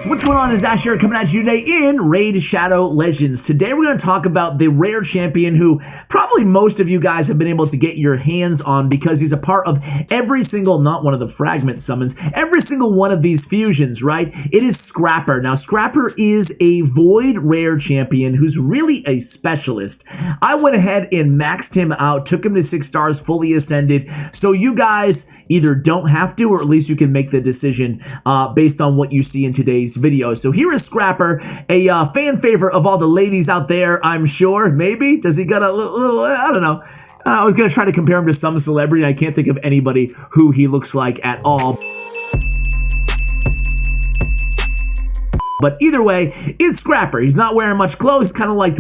guys, what's going on? It's Ash here coming at you today in Raid Shadow Legends. Today we're going to talk about the rare champion who probably most of you guys have been able to get your hands on because he's a part of every single, not one of the fragment summons, every single one of these fusions, right? It is Scapper. Now, Scapper is a void rare champion who's really a specialist. I went ahead and maxed him out, took him to 6 stars, fully ascended, so you guys either don't have to, or at least you can make the decision based on what you see in today's video. So here is Scapper, a fan favorite of all the ladies out there, I'm sure. Maybe? Does he got a little I don't know. I was going to try to compare him to some celebrity, and I can't think of anybody who he looks like at all. But either way, it's Scapper. He's not wearing much clothes, kind of like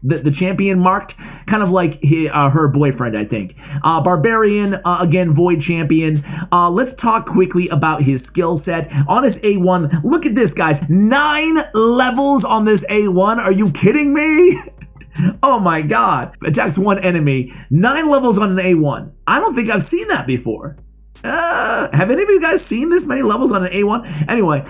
the champion marked, kind of like her boyfriend, I think. Barbarian, again, void champion. Let's talk quickly about his skill set. On his A1, look at this, guys. 9 levels on this A1. Are you kidding me? Oh my god. Attacks 1 enemy. 9 levels on an A1. I don't think I've seen that before. Have any of you guys seen this many levels on an A1? Anyway,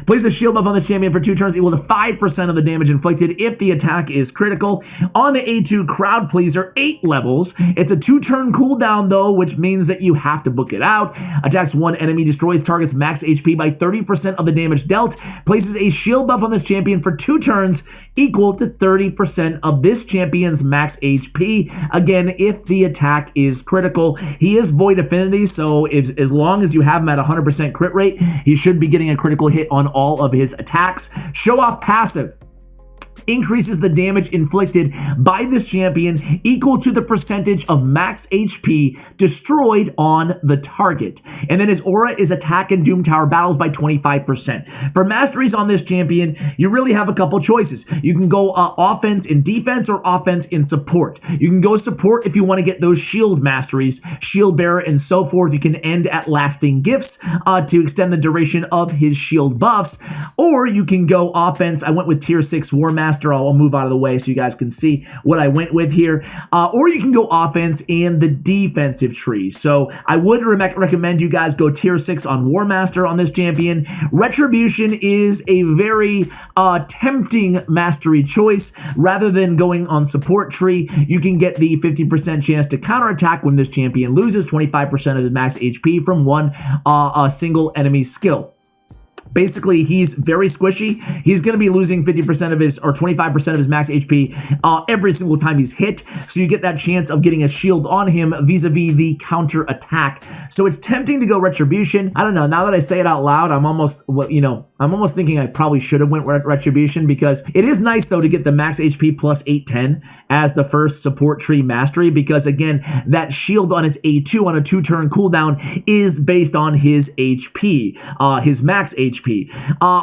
place a shield buff on this champion for 2 turns equal to 5% of the damage inflicted if the attack is critical. On the A2 crowd pleaser, 8 levels. It's a 2-turn cooldown though, which means that you have to book it out. Attacks 1 enemy, destroys target's max HP by 30% of the damage dealt. Places a shield buff on this champion for 2 turns equal to 30% of this champion's max HP. Again, if the attack is critical. He is void affinity, so as long as you have him at 100% crit rate, he should be getting a critical hit on all of his attacks. Show off passive increases the damage inflicted by this champion equal to the percentage of max HP destroyed on the target. And then his aura is attack and Doom Tower battles by 25%. For masteries on this champion, you really have a couple choices. You can go offense in defense or offense in support. You can go support if you want to get those shield masteries, shield bearer and so forth. You can end at lasting gifts to extend the duration of his shield buffs, or you can go offense. I went with tier 6 War Master. I'll move out of the way so you guys can see what I went with here. Or you can go offense and the defensive tree. So I would recommend you guys go tier 6 on War Master on this champion. Retribution is a very tempting mastery choice. Rather than going on support tree, you can get the 50% chance to counterattack when this champion loses 25% of his max HP from one single enemy skill. Basically, he's very squishy. He's going to be losing 50% of his, or 25% of his max HP every single time he's hit. So you get that chance of getting a shield on him vis-a-vis the counter attack. So it's tempting to go Retribution. I don't know. Now that I say it out loud, I'm almost thinking I probably should have went Retribution, because it is nice though to get the max HP plus 810 as the first support tree mastery, because again, that shield on his A2 on a 2-turn cooldown is based on his HP, his max HP.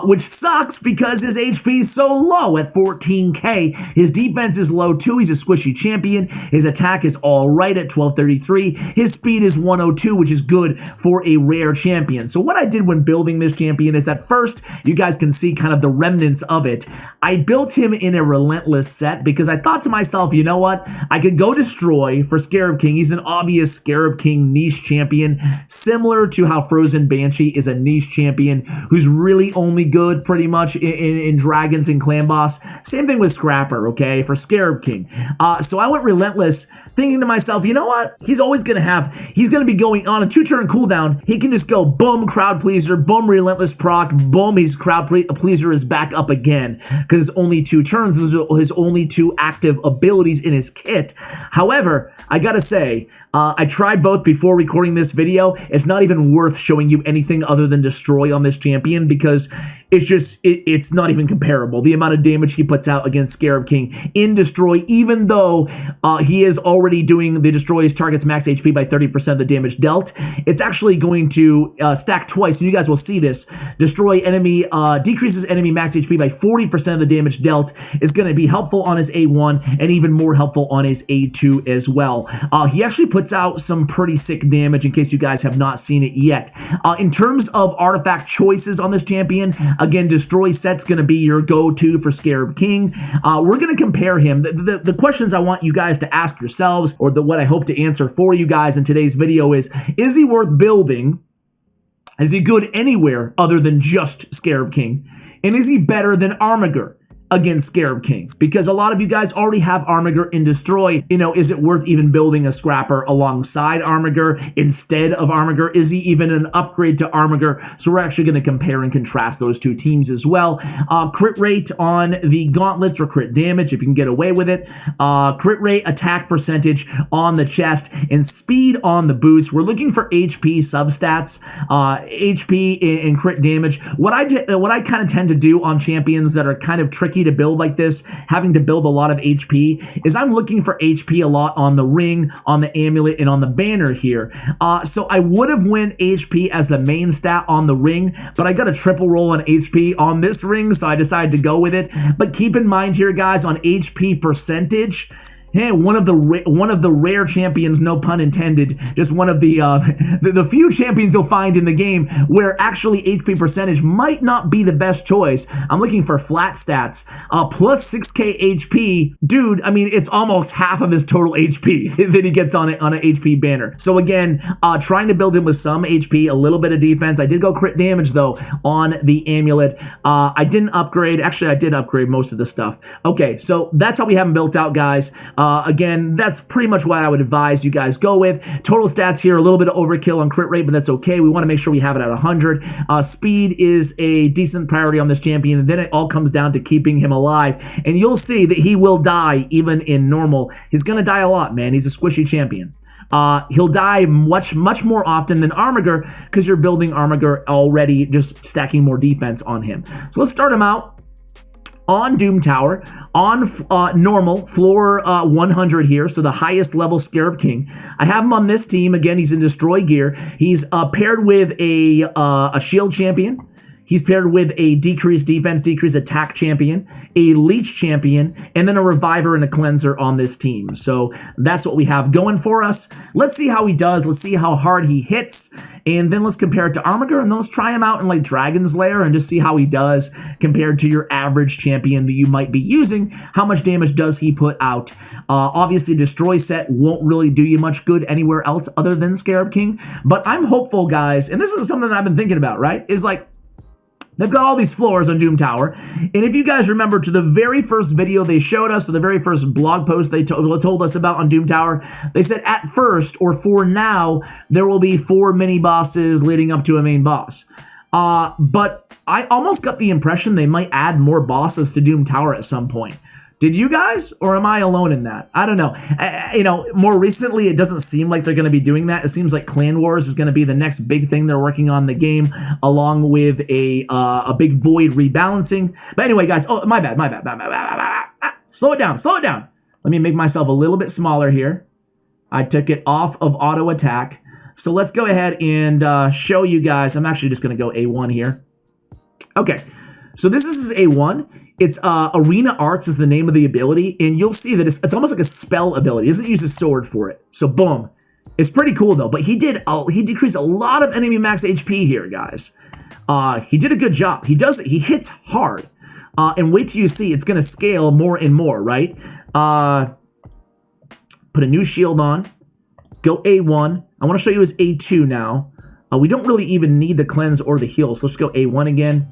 Which sucks because his HP is so low at 14k. His defense is low too. He's a squishy champion. His attack is all right at 1233. His speed is 102, which is good for a rare champion. So what I did when building this champion is at first, you guys can see kind of the remnants of it. I built him in a relentless set because I thought to myself, you know what? I could go destroy for Scarab King. He's an obvious Scarab King niche champion, similar to how Frozen Banshee is a niche champion who's really only good pretty much in dragons and clan boss. Same thing with Scapper, okay, for Scarab King. So I went relentless, thinking to myself, you know what? He's going to be going on a 2-turn cooldown. He can just go boom, crowd pleaser, boom, relentless proc, boom, his crowd pleaser is back up again, because it's only 2 turns. Those are his only 2 active abilities in his kit. However, I gotta say, I tried both before recording this video. It's not even worth showing you anything other than destroy on this champion, because it's not even comparable. The amount of damage he puts out against Scarab King in destroy, even though he is already doing the destroy his target's max HP by 30% of the damage dealt, it's actually going to stack twice, and you guys will see this. Destroy enemy decreases enemy max HP by 40% of the damage dealt. Is going to be helpful on his A1 and even more helpful on his A2 as well. He actually puts out some pretty sick damage in case you guys have not seen it yet. In terms of artifact choices on this champion, again, destroy set's going to be your go-to for Scarab King. We're going to compare him. The questions I want you guys to ask yourselves, or what I hope to answer for you guys in today's video is he worth building? Is he good anywhere other than just Scarab King? And is he better than Armiger against Scarab King? Because a lot of you guys already have Armiger in Destroy. You know, is it worth even building a Scrapper alongside Armiger instead of Armiger? Is he even an upgrade to Armiger? So we're actually going to compare and contrast those two teams as well. Crit rate on the gauntlets, or crit damage if you can get away with it. Crit rate, attack percentage on the chest, and speed on the boots. We're looking for HP substats, HP and crit damage. What I kind of tend to do on champions that are kind of tricky to build like this, having to build a lot of HP, is I'm looking for HP a lot on the ring, on the amulet, and on the banner here. So I would have went HP as the main stat on the ring, but I got a triple roll on HP on this ring, so I decided to go with it. But keep in mind here, guys, on HP percentage, hey, one of the rare champions, no pun intended, just one of the few champions you'll find in the game where actually HP percentage might not be the best choice. I'm looking for flat stats. Plus 6k HP, dude, I mean, it's almost half of his total HP that he gets on an HP banner. So again, trying to build him with some HP, a little bit of defense. I did go crit damage though on the amulet. I didn't upgrade. Actually, I did upgrade most of the stuff. Okay, so that's how we have him built out, guys. Again, that's pretty much what I would advise you guys go with. Total stats here, a little bit of overkill on crit rate, but that's okay. We want to make sure we have it at 100. Speed is a decent priority on this champion, and then it all comes down to keeping him alive. And you'll see that he will die even in normal. He's going to die a lot, man. He's a squishy champion. He'll die much more often than Armiger because you're building Armiger already, just stacking more defense on him. So let's start him out on Doom Tower, on normal, floor 100 here, so the highest level Scarab King. I have him on this team. Again, he's in Destroy gear. He's paired with a shield champion. He's paired with a decreased defense, decreased attack champion, a leech champion, and then a reviver and a cleanser on this team. So that's what we have going for us. Let's see how he does. Let's see how hard he hits. And then let's compare it to Armiger, and then let's try him out in like Dragon's Lair and just see how he does compared to your average champion that you might be using. How much damage does he put out? Obviously, Destroy set won't really do you much good anywhere else other than Scarab King. But I'm hopeful, guys, and this is something that I've been thinking about, right? Is like, they've got all these floors on Doom Tower, and if you guys remember to the very first video they showed us, or the very first blog post they told us about on Doom Tower, they said at first, or for now, there will be 4 mini-bosses leading up to a main boss. But I almost got the impression they might add more bosses to Doom Tower at some point. Did you guys, or am I alone in that? I don't know. You know, more recently, it doesn't seem like they're going to be doing that. It seems like Clan Wars is going to be the next big thing they're working on in the game, along with a big void rebalancing. But anyway, guys, oh, my bad. Slow it down. Let me make myself a little bit smaller here. I took it off of auto attack. So let's go ahead and show you guys. I'm actually just going to go A1 here. Okay, so this is A1. It's Arena Arts is the name of the ability, and you'll see that it's almost like a spell ability. He doesn't use his sword for it. So boom. It's pretty cool though, but he decreased a lot of enemy max HP here, guys. He did a good job. He hits hard. And wait till you see it's gonna scale more and more, right? Put a new shield on. Go A1. I want to show you his A2 now. We don't really even need the cleanse or the heal, so let's go A1 again.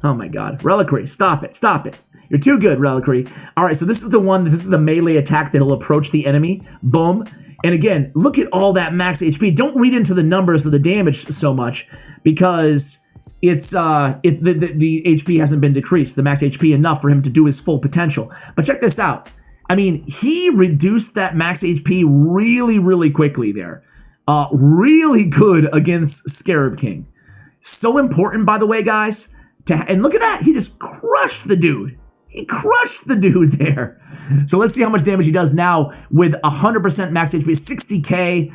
Oh my god. Reliquary, stop it. You're too good, Reliquary. Alright, so this is the one, this is the melee attack that'll approach the enemy. Boom. And again, look at all that max HP. Don't read into the numbers of the damage so much, because the HP hasn't been decreased, the max HP enough for him to do his full potential. But check this out. I mean, he reduced that max HP really quickly there. Really good against Scarab King. So important, by the way, guys. And look at that, he just crushed the dude. He crushed the dude there. So let's see how much damage he does now with 100% max HP, 60k.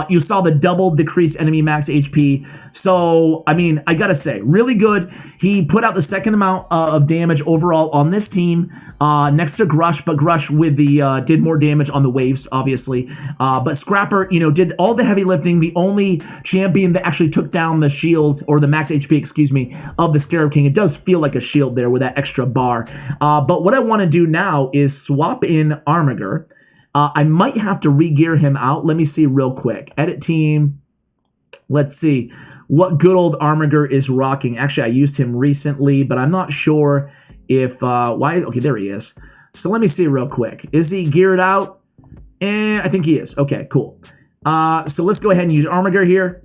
You saw the double decrease enemy max HP. So, I mean, I gotta say, really good. He put out the second amount of damage overall on this team, next to Grush, but Grush with the did more damage on the waves, obviously. But Scapper, you know, did all the heavy lifting. The only champion that actually took down the shield, or the max HP, excuse me, of the Scarab King. It does feel like a shield there with that extra bar. But what I want to do now is swap in Armiger. I might have to re-gear him out. Let me see real quick. Edit team. Let's see what good old Armiger is rocking. Actually, I used him recently, but I'm not sure if, why, okay, there he is. So let me see real quick. Is he geared out? I think he is. Okay, cool. So let's go ahead and use Armiger here.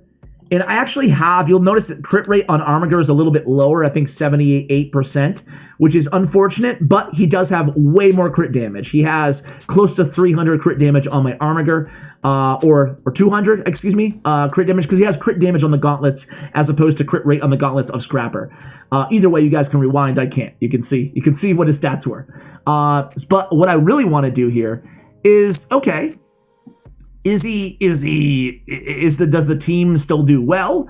And I actually have, you'll notice that crit rate on Armiger is a little bit lower, I think 78%, which is unfortunate, but he does have way more crit damage. He has close to 300 crit damage on my Armiger, or 200, excuse me, crit damage, because he has crit damage on the gauntlets as opposed to crit rate on the gauntlets of Scapper. Either way, you guys can rewind, I can't. You can see what his stats were. But what I really want to do here is, okay, does the team still do well?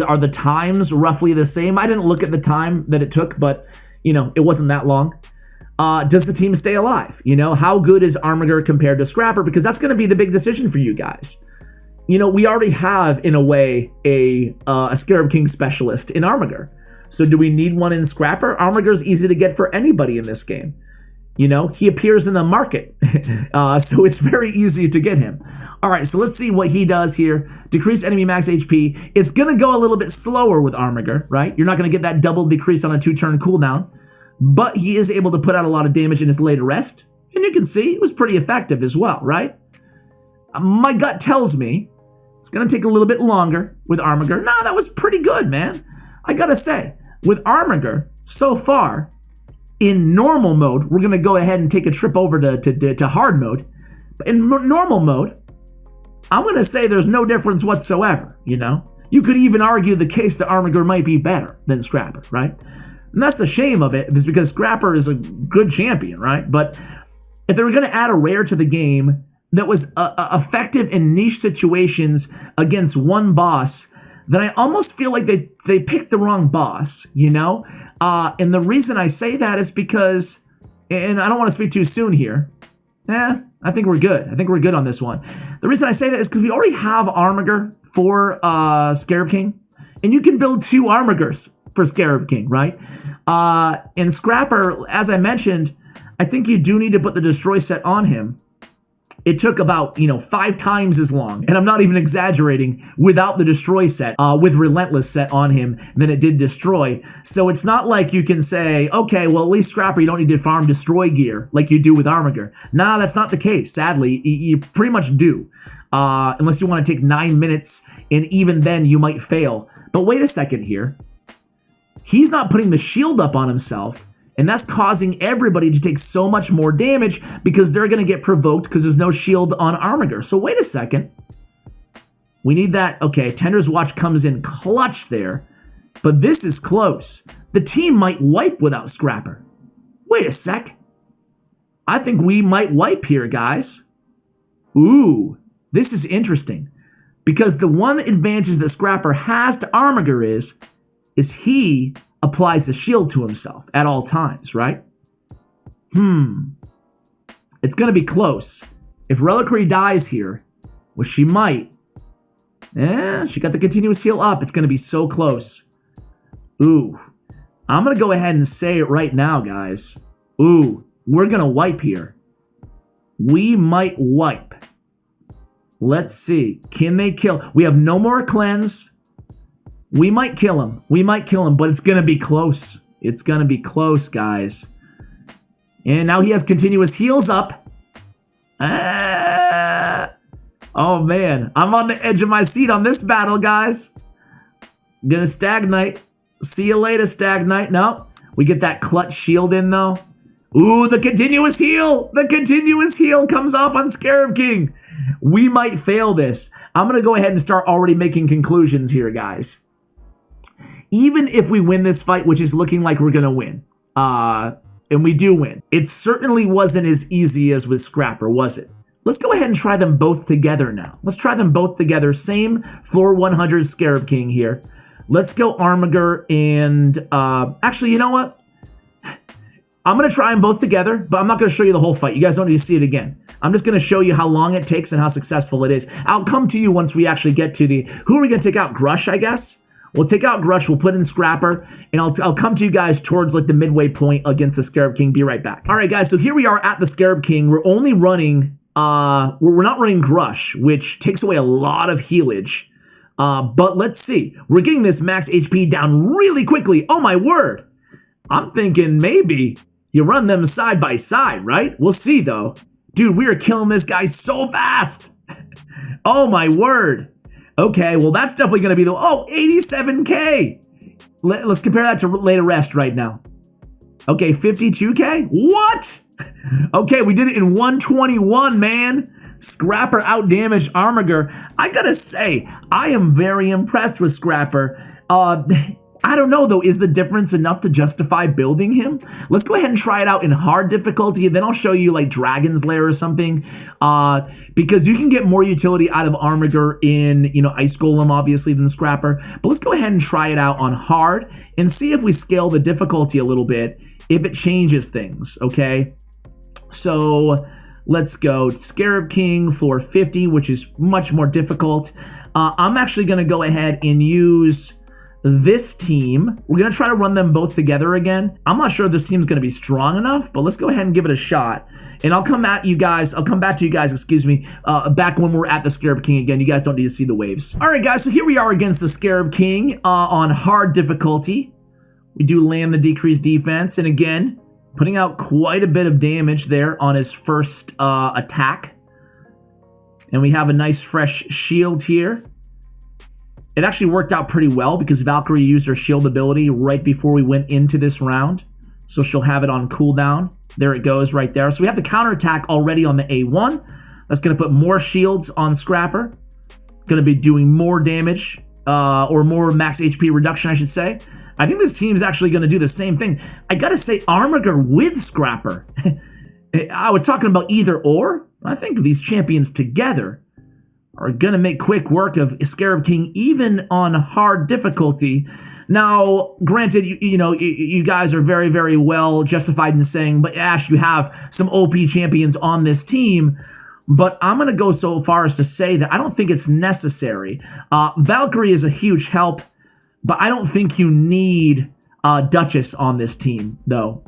Are the times roughly the same? I didn't look at the time that it took, but it wasn't that long. Does the team stay alive? How good is Armiger compared to Scapper? Because that's going to be the big decision for you guys. We already have, in a way, a Scarab King specialist in Armiger. So do we need one in Scapper? Armiger's easy to get for anybody in this game. He appears in the market, so it's very easy to get him. All right, so let's see what he does here. Decrease enemy max HP. It's going to go a little bit slower with Armiger, right? You're not going to get that double decrease on a 2-turn cooldown, but he is able to put out a lot of damage in his later rest, and you can see it was pretty effective as well, right? My gut tells me it's going to take a little bit longer with Armiger. No, that was pretty good, man. I got to say, with Armiger, so far, in normal mode, we're going to go ahead and take a trip over to hard mode. But in normal mode, I'm going to say there's no difference whatsoever, You could even argue the case that Armiger might be better than Scapper, right? And that's the shame of it, is because Scapper is a good champion, right? But if they were going to add a rare to the game that was effective in niche situations against one boss, then I almost feel like they picked the wrong boss, And the reason I say that is because, and I don't want to speak too soon here. I think we're good. I think we're good on this one. The reason I say that is because we already have Armiger for Scarab King, and you can build 2 Armigers for Scarab King, right? And Scapper, as I mentioned, I think you do need to put the destroy set on him. It took about, 5 times as long, and I'm not even exaggerating, without the destroy set, with relentless set on him than it did destroy. So it's not like you can say, okay, well, at least Scapper, you don't need to farm destroy gear like you do with Armiger. Nah, that's not the case. Sadly, you pretty much do, unless you want to take 9 minutes, and even then you might fail. But wait a second here. He's not putting the shield up on himself, and that's causing everybody to take so much more damage because they're going to get provoked because there's no shield on Armiger. So wait a second. We need that. Okay, Tender's Watch comes in clutch there, but this is close. The team might wipe without Scapper. Wait a sec. I think we might wipe here, guys. Ooh, this is interesting because the one advantage that Scapper has to Armiger is he applies the shield to himself at all times, right? It's going to be close. If Reliquary dies here, which she might, she got the continuous heal up. It's going to be so close. Ooh, I'm going to go ahead and say it right now, guys. Ooh, we're going to wipe here. We might wipe. Let's see. Can they kill? We have no more cleanse. We might kill him. But it's going to be close. It's going to be close, guys. And now he has continuous heals up. Oh, man. I'm on the edge of my seat on this battle, guys. I'm going to stagnate. See you later, stagnate. No. We get that clutch shield in, though. Ooh, the continuous heal. The continuous heal comes off on Scarab King. We might fail this. I'm going to go ahead and start already making conclusions here, guys. Even if we win this fight, which is looking like we're going to win, and we do win, it certainly wasn't as easy as with Scapper, was it? Let's go ahead and try them both together now. Let's try them both together. Same floor 100 Scarab King here. Let's go Armiger and, actually, you know what? I'm going to try them both together, but I'm not going to show you the whole fight. You guys don't need to see it again. I'm just going to show you how long it takes and how successful it is. I'll come to you once we actually get to the, who are we going to take out? Grush, I guess? We'll take out Grush, we'll put in Scapper, and I'll come to you guys towards like the midway point against the Scarab King. Be right back. All right, guys, so here we are at the Scarab King. We're only running, we're not running Grush, which takes away a lot of healage. But let's see. We're getting this max HP down really quickly. Oh my word. I'm thinking maybe you run them side by side, right? We'll see though. Dude, we are killing this guy so fast. Oh my word. Okay, well that's definitely going to be the, 87K. Let's compare that to later rest right now. Okay, 52K? What? Okay, we did it in 121, man. Scapper outdamaged Armiger. I gotta say, I am very impressed with Scapper. I don't know though, is the difference enough to justify building him? Let's go ahead and try it out in hard difficulty, and then I'll show you like Dragon's Lair or something. Because you can get more utility out of Armiger in, Ice Golem obviously than Scapper. But let's go ahead and try it out on hard and see if we scale the difficulty a little bit, if it changes things, okay? So let's go Scarab King, floor 50, which is much more difficult. I'm actually gonna go ahead and use this team. We're gonna try to run them both together again. I'm not sure this team's gonna be strong enough, but let's go ahead and give it a shot. And I'll come back to you guys, excuse me, back when we're at the Scarab King again. You guys don't need to see the waves. All right, guys, so here we are against the Scarab King on hard difficulty. We do land the decreased defense, and again, putting out quite a bit of damage there on his first attack. And we have a nice fresh shield here. It actually worked out pretty well because Valkyrie used her shield ability right before we went into this round. So she'll have it on cooldown. There it goes right there. So we have the counterattack already on the A1. That's going to put more shields on Scapper. Going to be doing more damage, or more max HP reduction, I should say. I think this team is actually going to do the same thing. I got to say, Armiger with Scapper. I was talking about either or. I think these champions together are going to make quick work of Scarab King, even on hard difficulty. Now, granted, you guys are very, very well justified in saying, but Ash, you have some OP champions on this team. But I'm going to go so far as to say that I don't think it's necessary. Valkyrie is a huge help, but I don't think you need Duchess on this team, though.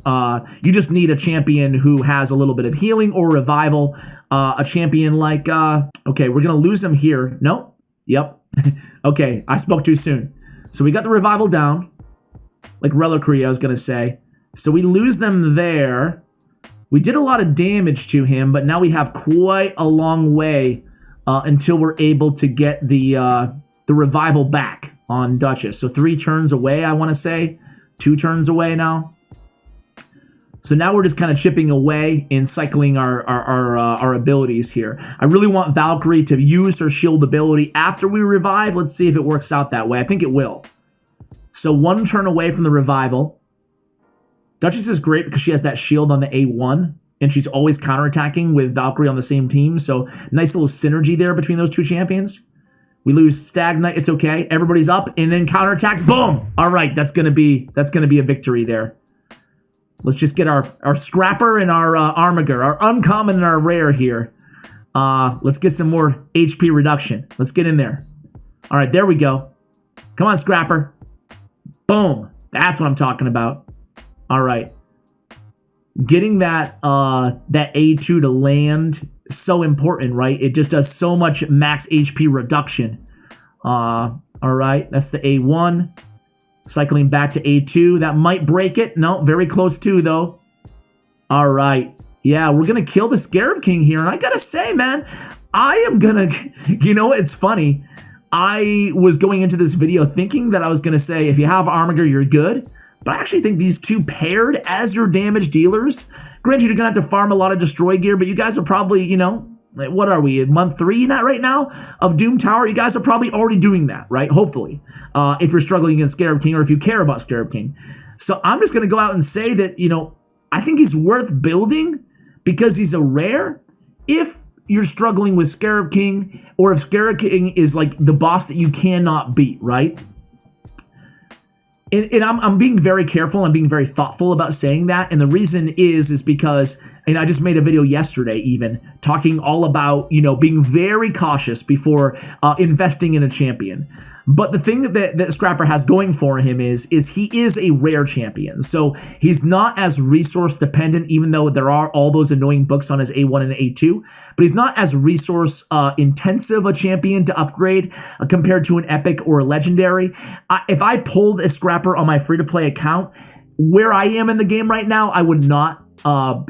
You just need a champion who has a little bit of healing or revival. A champion like, okay, we're going to lose him here. No? Yep. Okay, I spoke too soon. So we got the revival down, like Reliquary, I was going to say. So we lose them there. We did a lot of damage to him, but now we have quite a long way until we're able to get the revival back on Duchess. So 3 turns away, I want to say. 2 turns away now. So now we're just kind of chipping away and cycling our abilities here. I really want Valkyrie to use her shield ability after we revive. Let's see if it works out that way. I think it will. So 1 turn away from the revival. Duchess is great because she has that shield on the A1, and she's always counterattacking with Valkyrie on the same team. So nice little synergy there between those 2 champions. We lose Stagnite, it's okay. Everybody's up, and then counterattack, boom! All right, that's gonna be a victory there. Let's just get our Scapper and our Armiger, our uncommon and our rare here. Let's get some more HP reduction. Let's get in there. All right, there we go. Come on, Scapper. Boom. That's what I'm talking about. All right. Getting that A2 to land, so important, right? It just does so much max HP reduction. All right, that's the A1. Cycling back to A2. That might break it. No, very close to, though. All right. Yeah, we're going to kill the Scarab King here. And I got to say, man, I am going to... You know, it's funny. I was going into this video thinking that I was going to say, if you have Armiger, you're good. But I actually think these 2 paired as your damage dealers... Granted, you're going to have to farm a lot of destroy gear, but you guys are probably, what are we, in month 3 right now of Doom Tower? You guys are probably already doing that, right? Hopefully, if you're struggling against Scarab King or if you care about Scarab King. So I'm just going to go out and say that, I think he's worth building because he's a rare. If you're struggling with Scarab King or if Scarab King is like the boss that you cannot beat, right? And I'm being very careful. I'm being very thoughtful about saying that. And the reason is because And I just made a video yesterday even talking all about, you know, being very cautious before investing in a champion. But the thing that Scapper has going for him is he is a rare champion. So he's not as resource dependent, even though there are all those annoying books on his A1 and A2. But he's not as resource intensive a champion to upgrade compared to an epic or a legendary. If I pulled a Scapper on my free-to-play account, where I am in the game right now, I would not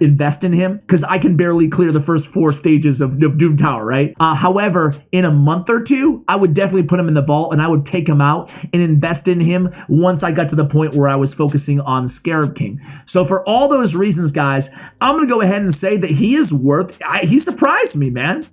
invest in him because I can barely clear the first 4 stages of Doom Tower, right? However, in a month or 2, I would definitely put him in the vault and I would take him out and invest in him once I got to the point where I was focusing on Scarab King. So for all those reasons, guys, I'm going to go ahead and say that he is worth, he surprised me, man.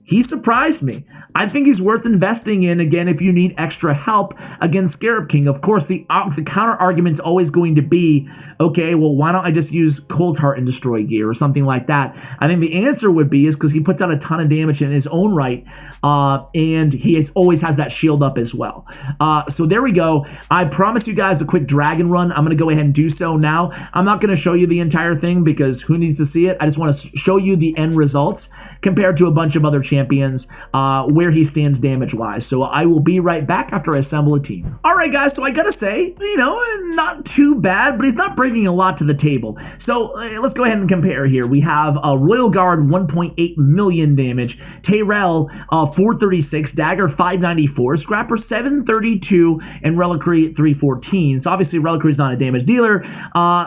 He surprised me. I think he's worth investing in, again, if you need extra help against Scarab King. Of course, the counter argument's always going to be, okay, well, why don't I just use Cold Heart and Destroy Gear or something like that? I think the answer would be is because he puts out a ton of damage in his own right, and he always has that shield up as well. So there we go. I promise you guys a quick dragon run. I'm going to go ahead and do so now. I'm not going to show you the entire thing because who needs to see it? I just want to show you the end results compared to a bunch of other champions where he stands damage-wise. So I will be right back after I assemble a team. All right, guys, so I gotta say, you know, not too bad, but he's not bringing a lot to the table. So let's go ahead and compare here. We have a Royal Guard, 1.8 million damage, Tyrell, 436, Dagger, 594, Scapper, 732, and Reliquary, 314. So obviously Reliquary is not a damage dealer,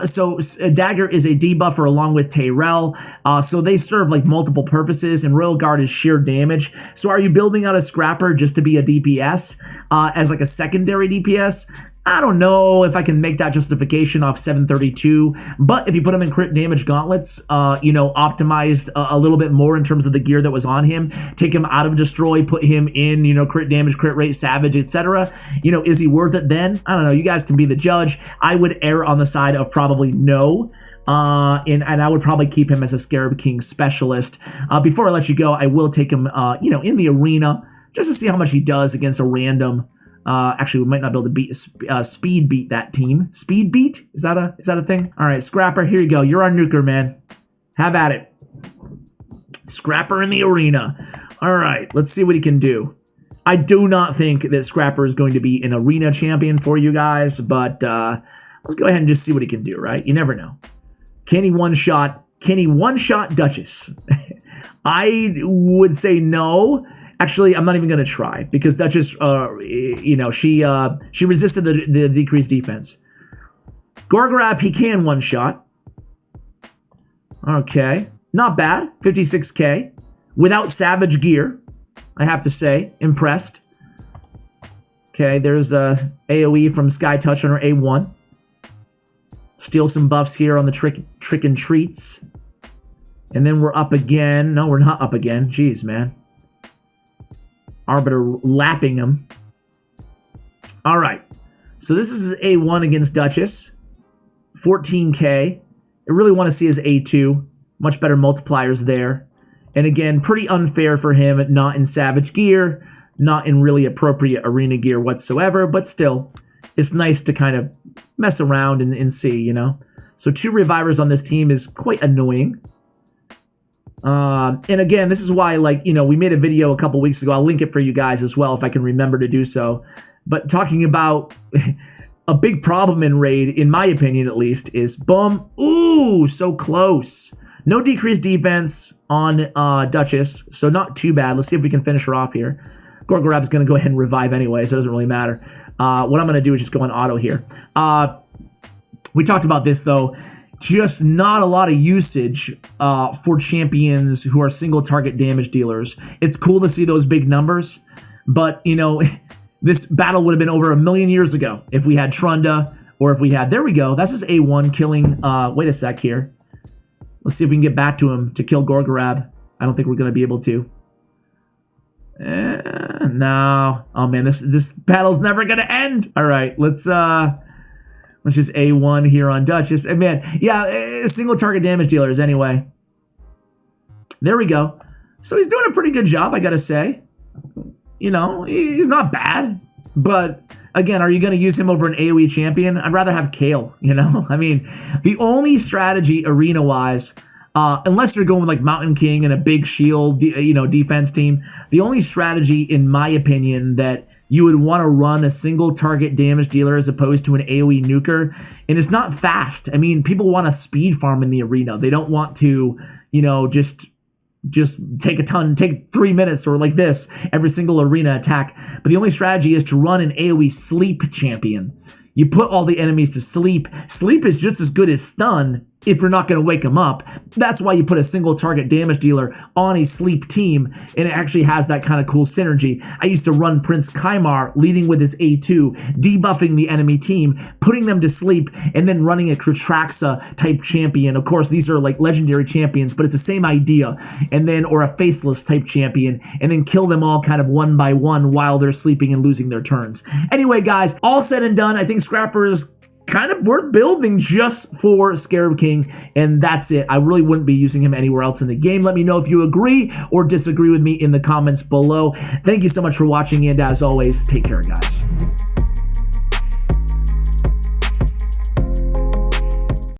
so Dagger is a debuffer along with Tyrell, so they serve like multiple purposes, and Royal Guard is sheer damage. So are you building out a Scapper just to be a DPS as like a secondary DPS? I don't know if I can make that justification off 732, but if you put him in crit damage gauntlets, you know, optimized a little bit more in terms of the gear that was on him, take him out of destroy, put him in, you know, crit damage, crit rate, savage, etc. You know, is he worth it then? I don't know. You guys can be the judge. I would err on the side of probably no. And I would probably keep him as a Scarab King specialist. Before I let you go, I will take him, you know, in the arena just to see how much he does against a random. Actually, we might not be able to beat speed beat that team. Speed beat? Is that a thing? All right, Scapper, here you go. You're our nuker, man. Have at it. Scapper in the arena. All right, let's see what he can do. I do not think that Scapper is going to be an arena champion for you guys, but let's go ahead and just see what he can do, right? You never know. Can he one-shot Duchess? I would say no. Actually, I'm not even going to try because Duchess, you know, she resisted the decreased defense. Gorgrab, he can one-shot. Okay. Not bad. 56k. Without Savage Gear, I have to say. Impressed. Okay, there's a AoE from Sky Touch on her A1. Steal some buffs here on the trick and treats. And then we're up again. No, we're not up again. Jeez, man. Arbiter lapping him. All right. So this is his A1 against Duchess. 14k. I really want to see his A2. Much better multipliers there. And again, pretty unfair for him. Not in Savage Gear. Not in really appropriate arena gear whatsoever. But still, it's nice to kind of mess around and see, you know. So 2 revivers on this team is quite annoying. And again, this is why, like, you know, we made a video a couple weeks ago. I'll link it for you guys as well if I can remember to do so. But talking about a big problem in Raid, in my opinion at least, is boom. Ooh, so close. No decreased defense on Duchess, so not too bad. Let's see if we can finish her off here. Gorgrab's going to go ahead and revive anyway, so it doesn't really matter. What I'm going to do is just go on auto here. We talked about this, though. Just not a lot of usage for champions who are single target damage dealers. It's cool to see those big numbers, but, you know, this battle would have been over 1 million years ago if we had Trunda or if we had... There we go. That's his A1 killing... wait a sec here. Let's see if we can get back to him to kill Gorgrab. I don't think we're going to be able to. No. Oh, man, this battle's never going to end. All right, let's just A1 here on Duchess. And man, yeah, single target damage dealers anyway. There we go. So he's doing a pretty good job, I got to say. You know, he's not bad. But again, are you going to use him over an AoE champion? I'd rather have Kale, you know? I mean, the only strategy arena-wise unless you're going with like Mountain King and a big shield, defense team. The only strategy, in my opinion, that you would want to run a single target damage dealer as opposed to an AoE nuker, and it's not fast. I mean, people want to speed farm in the arena. They don't want to, just take 3 minutes or like this every single arena attack. But the only strategy is to run an AoE sleep champion. You put all the enemies to sleep. Sleep is just as good as stun if you're not going to wake them up. That's why you put a single target damage dealer on a sleep team, and it actually has that kind of cool synergy. I used to run Prince Kaimar leading with his A2, debuffing the enemy team, putting them to sleep, and then running a Kratraxa type champion. Of course, these are like legendary champions, but it's the same idea. And then, or a faceless type champion, and then kill them all kind of one by one while they're sleeping and losing their turns. Anyway, guys, all said and done, I think Scapper is kind of worth building just for Scarab King, and that's it. I really wouldn't be using him anywhere else in the game. Let me know if you agree or disagree with me in the comments below. Thank you so much for watching, and as always, take care, guys.